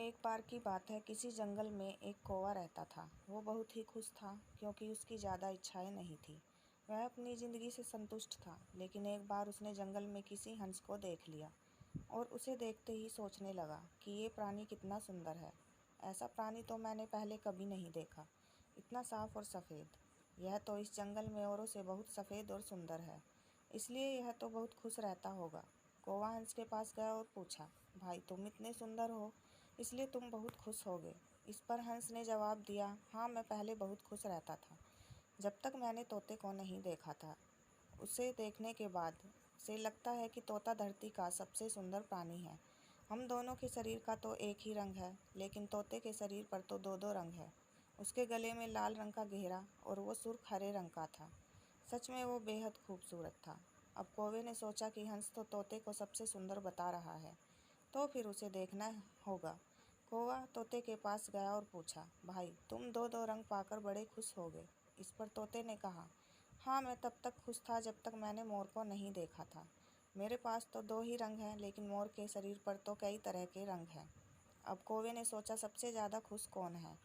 एक बार की बात है, किसी जंगल में एक कौवा रहता था। वो बहुत ही खुश था क्योंकि उसकी ज़्यादा इच्छाएं नहीं थी। वह अपनी ज़िंदगी से संतुष्ट था। लेकिन एक बार उसने जंगल में किसी हंस को देख लिया और उसे देखते ही सोचने लगा कि ये प्राणी कितना सुंदर है। ऐसा प्राणी तो मैंने पहले कभी नहीं देखा, इतना साफ और सफ़ेद। यह तो इस जंगल में औरों से बहुत सफ़ेद और सुंदर है, इसलिए यह तो बहुत खुश रहता होगा। कौवा हंस के पास गया और पूछा, भाई तुम इतने सुंदर हो, इसलिए तुम बहुत खुश होगे। इस पर हंस ने जवाब दिया, हाँ मैं पहले बहुत खुश रहता था, जब तक मैंने तोते को नहीं देखा था। उसे देखने के बाद से लगता है कि तोता धरती का सबसे सुंदर प्राणी है। हम दोनों के शरीर का तो एक ही रंग है, लेकिन तोते के शरीर पर तो दो दो रंग है। उसके गले में लाल रंग का घेरा और वो सुर्ख हरे रंग का था। सच में वो बेहद खूबसूरत था। अब कौवे ने सोचा कि हंस तो तोते को सबसे सुंदर बता रहा है, तो फिर उसे देखना होगा। कौवा तोते के पास गया और पूछा, भाई तुम दो दो रंग पाकर बड़े खुश हो गए। इस पर तोते ने कहा, हाँ मैं तब तक खुश था जब तक मैंने मोर को नहीं देखा था। मेरे पास तो दो ही रंग हैं, लेकिन मोर के शरीर पर तो कई तरह के रंग हैं। अब कौवे ने सोचा, सबसे ज़्यादा खुश कौन है,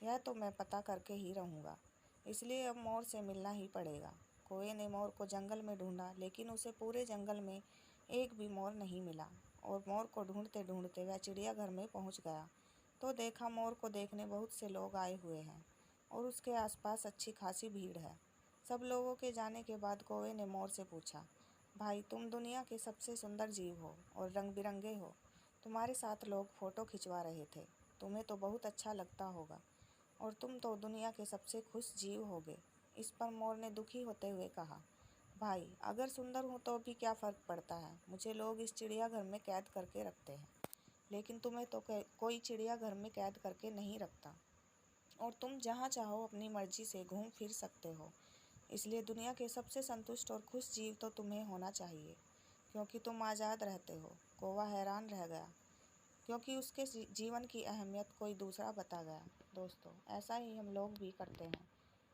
यह तो मैं पता करके ही रहूँगा। इसलिए अब मोर से मिलना ही पड़ेगा। कौवे ने मोर को जंगल में ढूंढा, लेकिन उसे पूरे जंगल में एक भी मोर नहीं मिला। और मोर को ढूंढते ढूंढते वह चिड़ियाघर में पहुंच गया, तो देखा मोर को देखने बहुत से लोग आए हुए हैं और उसके आसपास अच्छी खासी भीड़ है। सब लोगों के जाने के बाद कौवे ने मोर से पूछा, भाई तुम दुनिया के सबसे सुंदर जीव हो और रंग बिरंगे हो। तुम्हारे साथ लोग फ़ोटो खिंचवा रहे थे, तुम्हें तो बहुत अच्छा लगता होगा और तुम तो दुनिया के सबसे खुश जीव होगे। इस पर मोर ने दुखी होते हुए कहा, भाई अगर सुंदर हूँ तो भी क्या फ़र्क पड़ता है, मुझे लोग इस चिड़ियाघर में कैद करके रखते हैं, लेकिन तुम्हें तो कोई चिड़ियाघर में कैद करके नहीं रखता और तुम जहाँ चाहो अपनी मर्जी से घूम फिर सकते हो। इसलिए दुनिया के सबसे संतुष्ट और खुश जीव तो तुम्हें होना चाहिए, क्योंकि तुम आज़ाद रहते हो। कौवा हैरान रह गया, क्योंकि उसके जीवन की अहमियत कोई दूसरा बता गया। दोस्तों, ऐसा ही हम लोग भी करते हैं।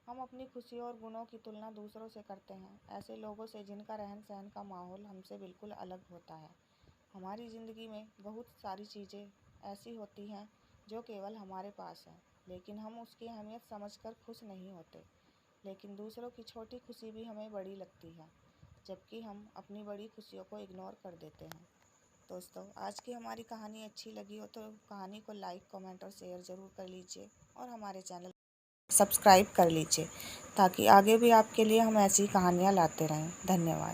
हम अपनी खुशियों और गुणों की तुलना दूसरों से करते हैं, ऐसे लोगों से जिनका रहन सहन का माहौल हमसे बिल्कुल अलग होता है। हमारी ज़िंदगी में बहुत सारी चीज़ें ऐसी होती हैं जो केवल हमारे पास हैं, लेकिन हम उसकी अहमियत समझकर खुश नहीं होते। लेकिन दूसरों की छोटी खुशी भी हमें बड़ी लगती है, जबकि हम अपनी बड़ी खुशियों को इग्नोर कर देते हैं। दोस्तों, आज की हमारी कहानी अच्छी लगी हो तो कहानी को लाइक, कमेंट और शेयर ज़रूर कर लीजिए और हमारे चैनल सब्सक्राइब कर लीजिए, ताकि आगे भी आपके लिए हम ऐसी कहानियाँ लाते रहें। धन्यवाद।